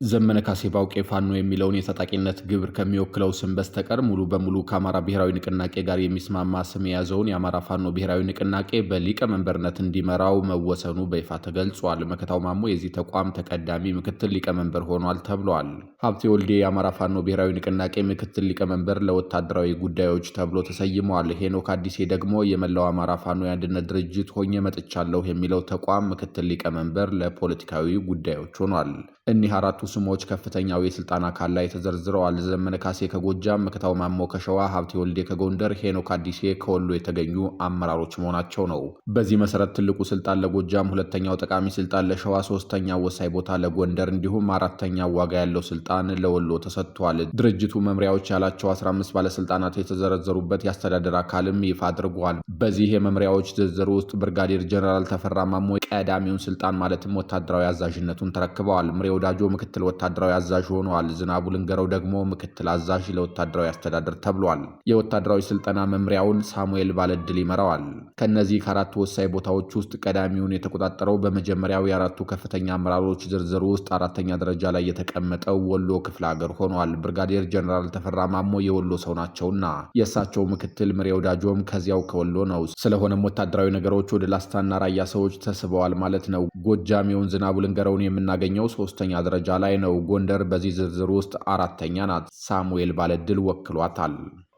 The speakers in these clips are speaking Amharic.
ዘመነ ካሴ ባውቄ ፋኖ የሚለውን የታጣቂነት ግብር ከሚወክለው ስም በስተቀር ሙሉ በሙሉ ከአማራ ብሔራዊ ንቅናቄ ጋር የሚስማማ ስም የያዘውን የአማራ ፋኖ ብሔራዊ ንቅናቄ በሊቀመንበርነት እንዲመራው መወሰኑ በይፋ ተገልጿል። መከታው ማሞ የዚህ ተቋም ተቀዳሚ ምክትል ሊቀመንበር ሆኗል ተብሏል። ሀብቴ ወልዴ የአማራ ፋኖ ብሔራዊ ንቅናቄ ምክትል ሊቀመንበር ለወታደራዊ ጉዳዮች ተብሎ ተሰይመዋል። ሄኖክ አዲሴ ደግሞ የመላው አማራ ፋኖ የአንድነት ድርጅት ሆኜ መጥቻለሁ የሚለው ተቋም ምክትል ሊቀመንበር ለፖለቲካዊ ጉዳዮች ሆኗል። እኒህ አራቱ ስሞች ከፍተኛው የስልጣን አካል ላይ ተዘርዝረዋል። ዘመነ ካሴ ከጎጃም፣ መከታው ማሞ ከሸዋ፣ ሀብቴ ወልዴ ከጎንደር፣ ሄኖክ አዲሴ ከወሎ የተገኙ አመራሮች መሆናቸው ነው። በዚህ መሰረት ትልቁ ስልጣን ለጎጃም፣ ሁለተኛው ጠቃሚ ስልጣን ለሸዋ፣ ሶስተኛው ወሳኝ ቦታ ለጎንደር እንዲሁም አራተኛው ዋጋ ያለው ስልጣን ለወሎ ተሰጥቷል። ድርጅቱ መምሪያዎች ያላቸው 15 ባለስልጣናት የተዘረዘሩበት የአስተዳደር አካልም ይፋ አድርጓል። በዚህ የመምሪያዎች ዝርዝር ውስጥ ብርጋዴር ጀነራል ተፈራ ማሞ ቀዳሚውን ስልጣን ማለትም ወታደራዊ አዛዥነቱን ተረክበዋል። ምሬ ወዳጆ ምክትል ወታደራዊ አዛዥ ሆኗል። ዝናቡ ልንገረው ደግሞ ምክትል አዛዥ ለወታደራዊ አስተዳደር ተብሏል። የወታደራዊ ስልጠና መምሪያውን ሳሙኤል ባለድል ይመራዋል። ከነዚህ ከአራቱ ወሳኝ ቦታዎች ውስጥ ቀዳሚውን የተቆጣጠረው በመጀመሪያው የአራቱ ከፍተኛ አመራሮች ዝርዝር ውስጥ አራተኛ ደረጃ ላይ የተቀመጠው ወሎ ክፍለ ሀገር ሆኗል። ብርጋዴር ጀነራል ተፈራ ማሞ የወሎ ሰው ናቸውና የእሳቸው ምክትል ምሬ ወዳጆም ከዚያው ከወሎ ነው። ስለሆነም ወታደራዊ ነገሮች ወደ ላስታና ራያ ሰዎች ተስበዋል ማለት ነው። ጎጃሜውን ዝናቡ ልንገረውን የምናገኘው ሶስተኛ ደረጃ ላይ ነው። ጎንደር በዚህ ዝርዝር ውስጥ አራተኛ ናት። ሳሙኤል ባለድል ወክሏታል።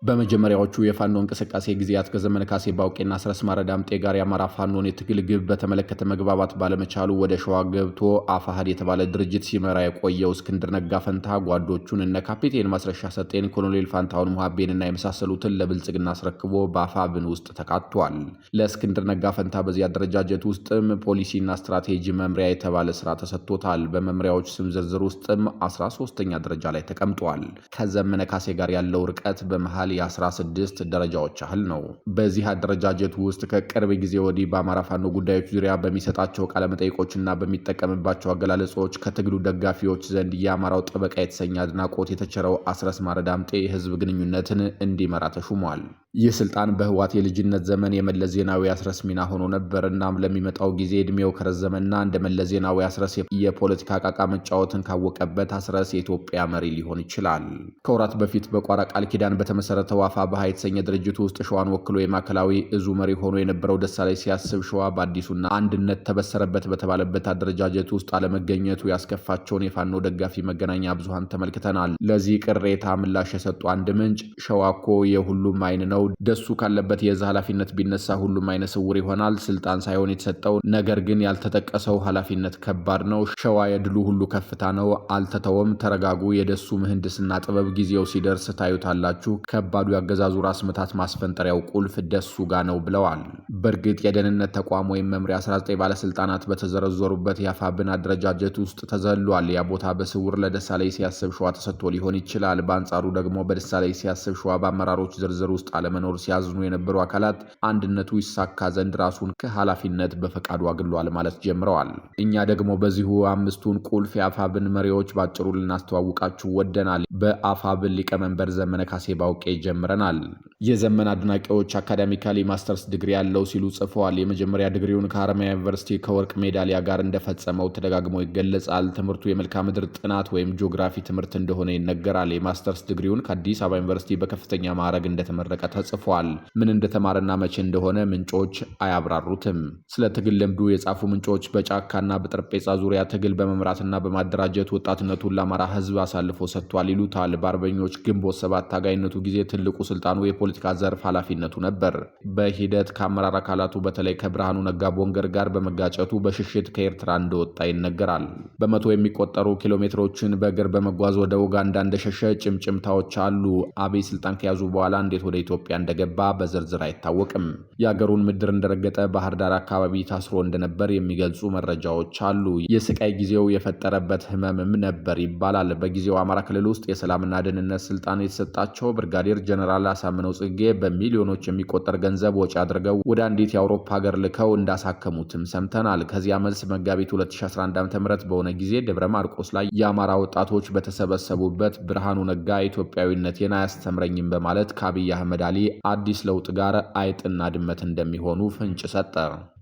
በመጀመሪያዎቹ የፋኖ እንቅስቃሴ ጊዜያት ከዘመነ ካሴ ባውቄና አስረስ ማረ ዳምጤ ጋር የአማራ ፋኖን የትግል ግብ በተመለከተ መግባባት ባለመቻሉ ወደ ሸዋ ገብቶ አፋሕድ የተባለ ድርጅት ሲመራ የቆየው እስክንድር ነጋ ፈንታ ጓዶቹን እነ ካፒቴን ማስረሻ ሰጤን፣ ኮሎኔል ፋንታውን ሙሃቤንና የመሳሰሉትን ለብልጽግና አስረክቦ በአፋብን ውስጥ ተካቷል። ለእስክንድር ነጋ ፈንታ በዚህ አደረጃጀት ውስጥም ፖሊሲና ስትራቴጂ መምሪያ የተባለ ስራ ተሰጥቶታል። በመምሪያዎች ስም ዝርዝር ውስጥም 13ኛ ደረጃ ላይ ተቀምጧል። ከዘመነ ካሴ ጋር ያለው ርቀት በመሃል የ16 ደረጃዎች ያህል ነው። በዚህ አደረጃጀት ውስጥ ከቅርብ ጊዜ ወዲህ በአማራ ፋኖ ጉዳዮች ዙሪያ በሚሰጣቸው ቃለመጠይቆችና በሚጠቀምባቸው አገላለጾች ከትግሉ ደጋፊዎች ዘንድ የአማራው ጠበቃ የተሰኘ አድናቆት የተቸረው አስረስ ማረ ዳምጤ የህዝብ ግንኙነትን እንዲመራ ተሹሟል። ይህ ስልጣን በህዋት የልጅነት ዘመን የመለስ ዜናዊ አስረስ ሚና ሆኖ ነበር። እናም ለሚመጣው ጊዜ እድሜው ከረዘመና እንደ መለስ ዜናዊ አስረስ የፖለቲካ ቃቃ መጫወትን ካወቀበት አስረስ የኢትዮጵያ መሪ ሊሆን ይችላል። ከወራት በፊት በቋራ ቃል ኪዳን በተመሰረተው አፋብኃ የተሰኘ ድርጅት ውስጥ ሸዋን ወክሎ የማዕከላዊ እዙ መሪ ሆኖ የነበረው ደሳለኝ ሲያስብ ሸዋ በአዲሱና አንድነት ተበሰረበት በተባለበት አደረጃጀት ውስጥ አለመገኘቱ ያስከፋቸውን የፋኖ ደጋፊ መገናኛ ብዙሃን ተመልክተናል። ለዚህ ቅሬታ ምላሽ የሰጡ አንድ ምንጭ ሸዋ እኮ የሁሉም አይን ነው፣ ደሱ ካለበት የዛ ኃላፊነት ቢነሳ ሁሉም አይነ ስውር ይሆናል። ስልጣን ሳይሆን የተሰጠው ነገር ግን ያልተጠቀሰው ኃላፊነት ከባድ ነው። ሸዋ የድሉ ሁሉ ከፍታ ነው። አልተተወም። ተረጋጉ። የደሱ ምህንድስና ጥበብ ጊዜው ሲደርስ ታዩታላችሁ። ከባዱ ያገዛዙ ራስ ምታት ማስፈንጠሪያው ቁልፍ ደሱ ጋር ነው ብለዋል። በእርግጥ የደህንነት ተቋም ወይም መምሪያ 19 ባለስልጣናት በተዘረዘሩበት የአፋብን አደረጃጀት ውስጥ ተዘሏል። ያ ቦታ በስውር ለደሳለኝ ሲያስብ ሸዋ ተሰጥቶ ሊሆን ይችላል። በአንጻሩ ደግሞ በደሳለኝ ሲያስብ ሸዋ በአመራሮች ዝርዝር ውስጥ አለመኖር ሲያዝኑ የነበሩ አካላት አንድነቱ ይሳካ ዘንድ ራሱን ከኃላፊነት በፈቃዱ አግሏል ማለት ጀምረዋል። እኛ ደግሞ በዚሁ አምስቱን ቁልፍ የአፋብን መሪዎች ባጭሩ ልናስተዋውቃችሁ ወደናል። በአፋብን ሊቀመንበር ዘመነ ካሴ ባውቄ ጀምረናል። የዘመን አድናቂዎች አካዳሚካሊ ማስተርስ ዲግሪ ያለው ሲሉ ጽፈዋል። የመጀመሪያ ዲግሪውን ከሐረማያ ዩኒቨርሲቲ ከወርቅ ሜዳሊያ ጋር እንደፈጸመው ተደጋግሞ ይገለጻል። ትምህርቱ የመልክዓ ምድር ጥናት ወይም ጂኦግራፊ ትምህርት እንደሆነ ይነገራል። የማስተርስ ዲግሪውን ከአዲስ አበባ ዩኒቨርሲቲ በከፍተኛ ማዕረግ እንደተመረቀ ተጽፏል። ምን እንደተማረና መቼ እንደሆነ ምንጮች አያብራሩትም። ስለ ትግል ልምዱ የጻፉ ምንጮች በጫካና በጠረጴዛ ዙሪያ ትግል በመምራትና በማደራጀት ወጣትነቱን ለአማራ ሕዝብ አሳልፎ ሰጥቷል ይሉታል። በአርበኞች ግንቦት ሰባት ታጋይነቱ ጊዜ ትልቁ ስልጣኑ የፖለቲካ ዘርፍ ኃላፊነቱ ነበር። በሂደት ከአመራር አካላቱ በተለይ ከብርሃኑ ነጋ ቦንገር ጋር በመጋጨቱ በሽሽት ከኤርትራ እንደወጣ ይነገራል። በመቶ የሚቆጠሩ ኪሎሜትሮችን በእግር በመጓዝ ወደ ኡጋንዳ እንደሸሸ ጭምጭምታዎች አሉ። አብይ ስልጣን ከያዙ በኋላ እንዴት ወደ ኢትዮጵያ እንደገባ በዝርዝር አይታወቅም። የአገሩን ምድር እንደረገጠ ባህር ዳር አካባቢ ታስሮ እንደነበር የሚገልጹ መረጃዎች አሉ። የስቃይ ጊዜው የፈጠረበት ህመምም ነበር ይባላል። በጊዜው አማራ ክልል ውስጥ የሰላምና ደህንነት ስልጣን የተሰጣቸው ብርጋዴር ጀነራል አሳምነው ጽጌ በሚሊዮኖች የሚቆጠር ገንዘብ ወጪ አድርገው ወደ አንዲት የአውሮፓ ሀገር ልከው እንዳሳከሙትም ሰምተናል። ከዚያ መልስ መጋቢት 2011 ዓ.ም በሆነ ጊዜ ደብረ ማርቆስ ላይ የአማራ ወጣቶች በተሰበሰቡበት ብርሃኑ ነጋ ኢትዮጵያዊነቴን አያስተምረኝም በማለት ከአብይ አህመድ አሊ አዲስ ለውጥ ጋር አይጥና ድመት እንደሚሆኑ ፍንጭ ሰጠ።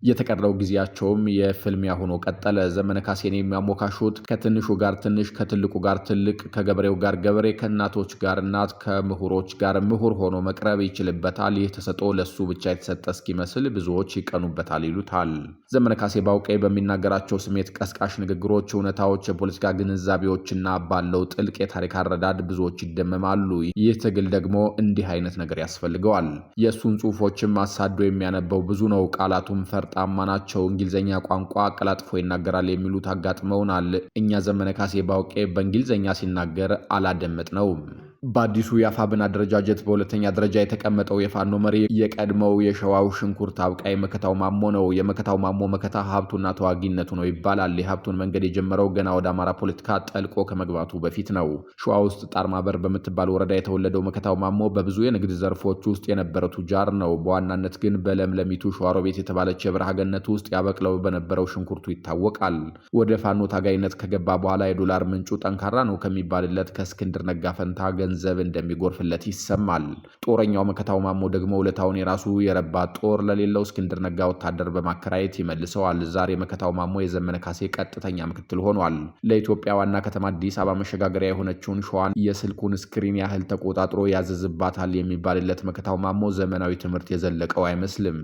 የተቀረው ጊዜያቸውም የፍልሚያ ሆኖ ቀጠለ። ዘመነ ካሴን የሚያሞካሹት ከትንሹ ጋር ትንሽ፣ ከትልቁ ጋር ትልቅ፣ ከገበሬው ጋር ገበሬ፣ ከእናቶች ጋር እናት፣ ከምሁሮች ጋር ምሁር ሆኖ መቅረብ ይችልበታል። ይህ ተሰጥኦ ለሱ ብቻ የተሰጠ እስኪመስል ብዙዎች ይቀኑበታል ይሉታል። ዘመነ ካሴ ባውቄ በሚናገራቸው ስሜት ቀስቃሽ ንግግሮች፣ እውነታዎች፣ የፖለቲካ ግንዛቤዎችና ባለው ጥልቅ የታሪክ አረዳድ ብዙዎች ይደመማሉ። ይህ ትግል ደግሞ እንዲህ አይነት ነገር ያስፈልገዋል። የእሱን ጽሁፎችም አሳዶ የሚያነበው ብዙ ነው። ቃላቱም ፈርጣማ ናቸው። እንግሊዝኛ ቋንቋ አቀላጥፎ ይናገራል የሚሉት አጋጥመውናል። እኛ ዘመነ ካሴ ባውቄ በእንግሊዝኛ ሲናገር አላደመጥነውም። በአዲሱ የአፋብን አደረጃጀት በሁለተኛ ደረጃ የተቀመጠው የፋኖ መሪ የቀድሞው የሸዋው ሽንኩርት አብቃይ መከታው ማሞ ነው። የመከታው ማሞ መከታ ሀብቱና ተዋጊነቱ ነው ይባላል። የሀብቱን መንገድ የጀመረው ገና ወደ አማራ ፖለቲካ ጠልቆ ከመግባቱ በፊት ነው። ሸዋ ውስጥ ጣርማበር በምትባል ወረዳ የተወለደው መከታው ማሞ በብዙ የንግድ ዘርፎች ውስጥ የነበረ ቱጃር ነው። በዋናነት ግን በለምለሚቱ ሸዋሮቤት የተባለች የበረሃ ገነት ውስጥ ያበቅለው በነበረው ሽንኩርቱ ይታወቃል። ወደ ፋኖ ታጋይነት ከገባ በኋላ የዶላር ምንጩ ጠንካራ ነው ከሚባልለት ከእስክንድር ነጋ ፈንታ ገንዘብ እንደሚጎርፍለት ይሰማል። ጦረኛው መከታው ማሞ ደግሞ ውለታውን የራሱ የረባ ጦር ለሌለው እስክንድር ነጋ ወታደር በማከራየት ይመልሰዋል። ዛሬ መከታው ማሞ የዘመነ ካሴ ቀጥተኛ ምክትል ሆኗል። ለኢትዮጵያ ዋና ከተማ አዲስ አበባ መሸጋገሪያ የሆነችውን ሸዋን የስልኩን ስክሪን ያህል ተቆጣጥሮ ያዘዝባታል የሚባልለት መከታው ማሞ ዘመናዊ ትምህርት የዘለቀው አይመስልም።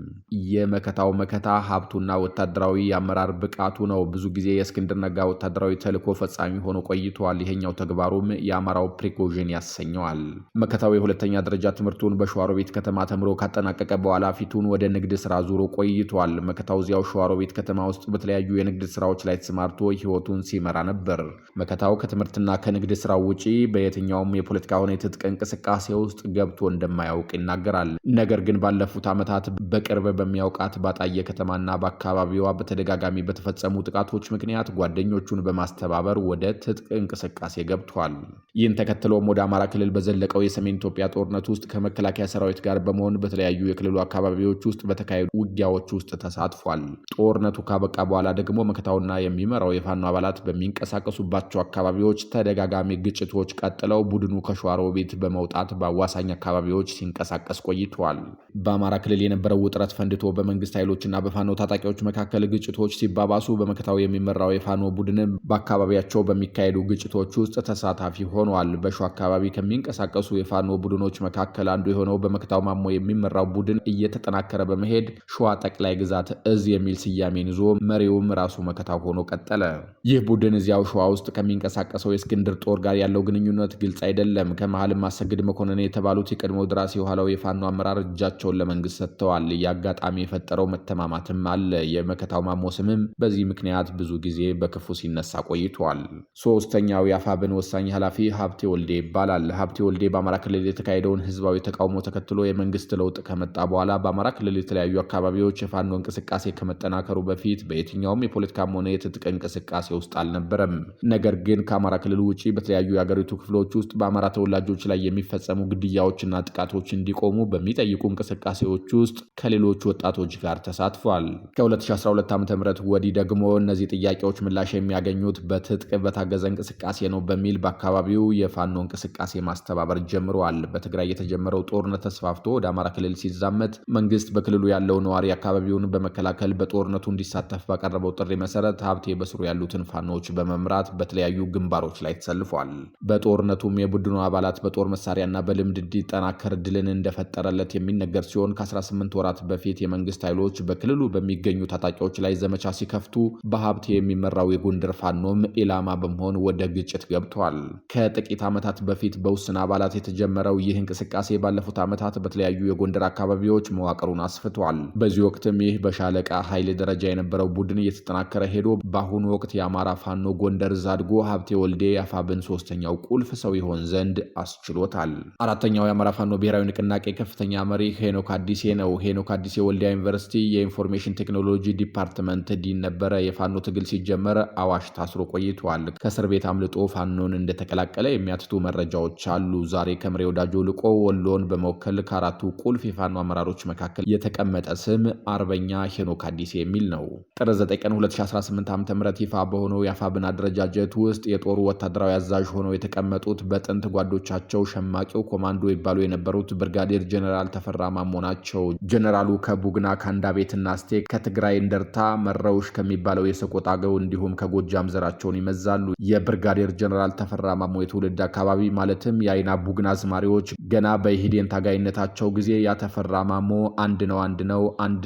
የመከታው መከታ ሀብቱና ወታደራዊ የአመራር ብቃቱ ነው። ብዙ ጊዜ የእስክንድር ነጋ ወታደራዊ ተልዕኮ ፈጻሚ ሆኖ ቆይቷል። ይሄኛው ተግባሩም የአማራው ፕሪኮዥን ያሰኘዋል። መከታው የሁለተኛ ደረጃ ትምህርቱን በሸዋሮቤት ከተማ ተምሮ ካጠናቀቀ በኋላ ፊቱን ወደ ንግድ ስራ ዙሮ ቆይቷል። መከታው እዚያው ሸዋሮቤት ከተማ ውስጥ በተለያዩ የንግድ ስራዎች ላይ ተሰማርቶ ህይወቱን ሲመራ ነበር። መከታው ከትምህርትና ከንግድ ስራው ውጪ በየትኛውም የፖለቲካ ሆነ የትጥቅ እንቅስቃሴ ውስጥ ገብቶ እንደማያውቅ ይናገራል። ነገር ግን ባለፉት ዓመታት በቅርብ በሚያውቃት ባጣየ ከተማና በአካባቢዋ በተደጋጋሚ በተፈጸሙ ጥቃቶች ምክንያት ጓደኞቹን በማስተባበር ወደ ትጥቅ እንቅስቃሴ ገብቷል። ይህን ተከትሎም ወደ አማራ ክልል በዘለቀው የሰሜን ኢትዮጵያ ጦርነት ውስጥ ከመከላከያ ሰራዊት ጋር በመሆን በተለያዩ የክልሉ አካባቢዎች ውስጥ በተካሄዱ ውጊያዎች ውስጥ ተሳትፏል። ጦርነቱ ካበቃ በኋላ ደግሞ መከታውና የሚመራው የፋኖ አባላት በሚንቀሳቀሱባቸው አካባቢዎች ተደጋጋሚ ግጭቶች ቀጥለው ቡድኑ ከሸዋሮቢት በመውጣት በአዋሳኝ አካባቢዎች ሲንቀሳቀስ ቆይቷል። በአማራ ክልል የነበረው ውጥረት ፈንድቶ በመንግስት ኃይሎችና በፋኖ ታጣቂዎች መካከል ግጭቶች ሲባባሱ በመከታው የሚመራው የፋኖ ቡድን በአካባቢያቸው በሚካሄዱ ግጭቶች ውስጥ ተሳታፊ ሆኗል። በሸዋ አካባቢ ከሚንቀሳቀሱ የፋኖ ቡድኖች መካከል አንዱ የሆነው በመከታው ማሞ የሚመራው ቡድን እየተጠናከረ በመሄድ ሸዋ ጠቅላይ ግዛት እዝ የሚል ስያሜን ይዞ መሪውም ራሱ መከታው ሆኖ ቀጠለ። ይህ ቡድን እዚያው ሸዋ ውስጥ ከሚንቀሳቀሰው የእስክንድር ጦር ጋር ያለው ግንኙነት ግልጽ አይደለም። ከመሃልም አሰግድ መኮንን የተባሉት የቀድሞ ድራስ የኋላው የፋኖ አመራር እጃቸውን ለመንግስት ሰጥተዋል። የአጋጣሚ የፈጠረው መተማማትም አለ። የመከታው ማሞ ስምም በዚህ ምክንያት ብዙ ጊዜ በክፉ ሲነሳ ቆይቷል። ሶስተኛው የአፋብን ወሳኝ ኃላፊ ሀብቴ ወልዴ ይባላል። ሀብቴ ወልዴ በአማራ ክልል የተካሄደውን ህዝባዊ ተቃውሞ ተከትሎ የመንግስት ለውጥ ከመጣ በኋላ በአማራ ክልል የተለያዩ አካባቢዎች የፋኖ እንቅስቃሴ ከመጠናከሩ በፊት በየትኛውም የፖለቲካም ሆነ የትጥቅ እንቅስቃሴ ውስጥ አልነበረም። ነገር ግን ከአማራ ክልል ውጭ በተለያዩ የአገሪቱ ክፍሎች ውስጥ በአማራ ተወላጆች ላይ የሚፈጸሙ ግድያዎችና ጥቃቶች እንዲቆሙ በሚጠይቁ እንቅስቃሴዎች ውስጥ ከሌሎች ወጣቶች ጋር ተሳትፏል። ከ2012 ዓ.ም ወዲህ ደግሞ እነዚህ ጥያቄዎች ምላሽ የሚያገኙት በትጥቅ በታገዘ እንቅስቃሴ ነው በሚል በአካባቢው የፋኖ እንቅስቃሴ ማስተባበር ጀምረዋል። በትግራይ የተጀመረው ጦርነት ተስፋፍቶ ወደ አማራ ክልል ሲዛመት መንግስት በክልሉ ያለው ነዋሪ አካባቢውን በመከላከል በጦርነቱ እንዲሳተፍ ባቀረበው ጥሪ መሰረት ሀብቴ በስሩ ያሉትን ፋኖዎች በመምራት በተለያዩ ግንባሮች ላይ ተሰልፏል። በጦርነቱም የቡድኑ አባላት በጦር መሳሪያና በልምድ እንዲጠናከር ድልን እንደፈጠረለት የሚነገር ሲሆን ከ18 ወራት በፊት የመንግስት ኃይሎች በክልሉ በሚገኙ ታጣቂዎች ላይ ዘመቻ ሲከፍቱ በሀብቴ የሚመራው የጎንደር ፋኖም ኢላማ በመሆን ወደ ግጭት ገብቷል። ከጥቂት ዓመታት በፊት በውስን አባላት የተጀመረው ይህ እንቅስቃሴ ባለፉት ዓመታት በተለያዩ የጎንደር አካባቢዎች መዋቅሩን አስፍቷል። በዚህ ወቅትም ይህ በሻለቃ ኃይል ደረጃ የነበረው ቡድን እየተጠናከረ ሄዶ በአሁኑ ወቅት የአማራ ፋኖ ጎንደር ዛድጎ ሀብቴ ወልዴ የአፋብን ሶስተኛው ቁልፍ ሰው ይሆን ዘንድ አስችሎታል። አራተኛው የአማራ ፋኖ ብሔራዊ ንቅናቄ ከፍተኛ መሪ ሄኖክ አዲሴ ነው። ሄኖክ አዲሴ ወልዲያ ዩኒቨርሲቲ የኢንፎርሜሽን ቴክኖሎጂ ዲፓርትመንት ዲን ነበረ። የፋኖ ትግል ሲጀመር አዋሽ ታስሮ ቆይቷል። ከእስር ቤት አምልጦ ፋኖን እንደተቀላቀለ የሚያትቱ መረጃዎች መረጃዎች አሉ። ዛሬ ከምሬ ወዳጆ ልቆ ወሎን በመወከል ከአራቱ ቁልፍ የፋኖ አመራሮች መካከል የተቀመጠ ስም አርበኛ ሄኖክ አዲስ የሚል ነው። ጥር 9 ቀን 2018 ዓ.ም ይፋ በሆነው የአፋብን አደረጃጀት ውስጥ የጦሩ ወታደራዊ አዛዥ ሆነው የተቀመጡት በጥንት ጓዶቻቸው ሸማቂው ኮማንዶ ይባሉ የነበሩት ብርጋዴር ጀነራል ተፈራ ማሞ ናቸው። ጀነራሉ ከቡግና ከአንዳቤትና ስቴክ ከትግራይ እንደርታ መረውሽ ከሚባለው የሰቆጣ አገው እንዲሁም ከጎጃም ዘራቸውን ይመዛሉ። የብርጋዴር ጀነራል ተፈራ ማሞ የትውልድ አካባቢ ማለትም የአይና ቡግና አዝማሪዎች ገና በኢህዴን ታጋይነታቸው ጊዜ ያተፈራ ማሞ አንድ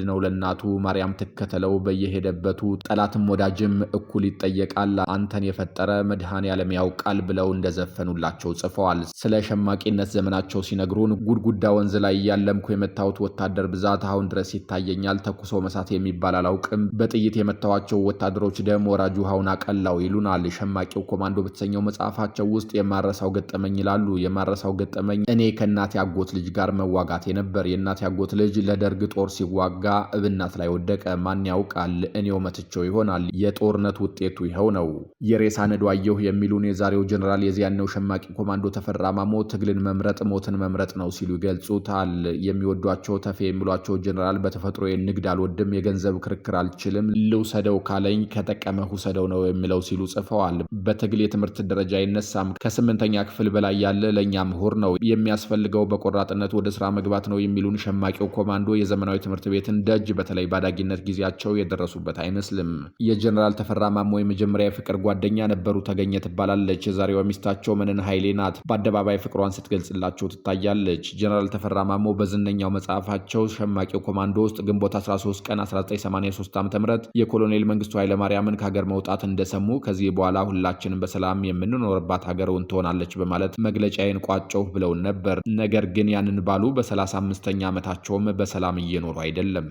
ነው ለእናቱ ማርያም ትከተለው በየሄደበቱ ጠላትም ወዳጅም እኩል ይጠየቃል አንተን የፈጠረ መድኃኔ ዓለም ያውቃል ብለው እንደዘፈኑላቸው ጽፈዋል። ስለ ሸማቂነት ዘመናቸው ሲነግሩን ጉድጉዳ ወንዝ ላይ ያለምኩ የመታወት ወታደር ብዛት አሁን ድረስ ይታየኛል። ተኩሶ መሳት የሚባል አላውቅም። በጥይት የመታዋቸው ወታደሮች ደም ወራጅ ውሃውን አቀላው ይሉናል። ሸማቂው ኮማንዶ በተሰኘው መጽሐፋቸው ውስጥ የማረሳው ገጠመኝ ይላሉ። የማረሳው ገጠመኝ እኔ ከእናቴ አጎት ልጅ ጋር መዋጋቴ ነበር። የእናቴ አጎት ልጅ ለደርግ ጦር ሲዋጋ እብናት ላይ ወደቀ። ማን ያውቃል እኔው መትቸው ይሆናል። የጦርነት ውጤቱ ይኸው ነው። የሬሳ ነዶ አየሁ የሚሉን የዛሬው ጀነራል የዚያኔው ሸማቂ ኮማንዶ ተፈራ ማሞ ትግልን መምረጥ ሞትን መምረጥ ነው ሲሉ ይገልጹታል። የሚወዷቸው ተፌ የሚሏቸው ጀነራል በተፈጥሮ ንግድ አልወድም፣ የገንዘብ ክርክር አልችልም፣ ልውሰደው ካለኝ ከጠቀመህ ውሰደው ነው የሚለው ሲሉ ጽፈዋል። በትግል የትምህርት ደረጃ አይነሳም። ከ8ኛ ክፍል በላይ ያለ ለእኛ ምሁር ነው የሚያስፈልገው፣ በቆራጥነት ወደ ስራ መግባት ነው የሚሉን ሸማቂው ኮማንዶ የዘመናዊ ትምህርት ቤትን ደጅ በተለይ ባዳጊነት ጊዜያቸው የደረሱበት አይመስልም። የጀነራል ተፈራ ማሞ የመጀመሪያ የፍቅር ጓደኛ ነበሩ። ተገኘ ትባላለች። የዛሬዋ ሚስታቸው መነን ኃይሌ ናት። በአደባባይ ፍቅሯን ስትገልጽላቸው ትታያለች። ጀነራል ተፈራ ማሞ በዝነኛው መጽሐፋቸው ሸማቂው ኮማንዶ ውስጥ ግንቦት 13 ቀን 1983 ዓ.ም የኮሎኔል መንግስቱ ኃይለማርያምን ከሀገር መውጣት እንደሰሙ ከዚህ በኋላ ሁላችንም በሰላም የምንኖርባት ሀገርን ትሆናለች በማለት መግለጫዬን ቋጨሁ ብለውን ነበር። ነገር ግን ያንን ባሉ በ35ኛ ዓመታቸውም በሰላም እየኖሩ አይደለም።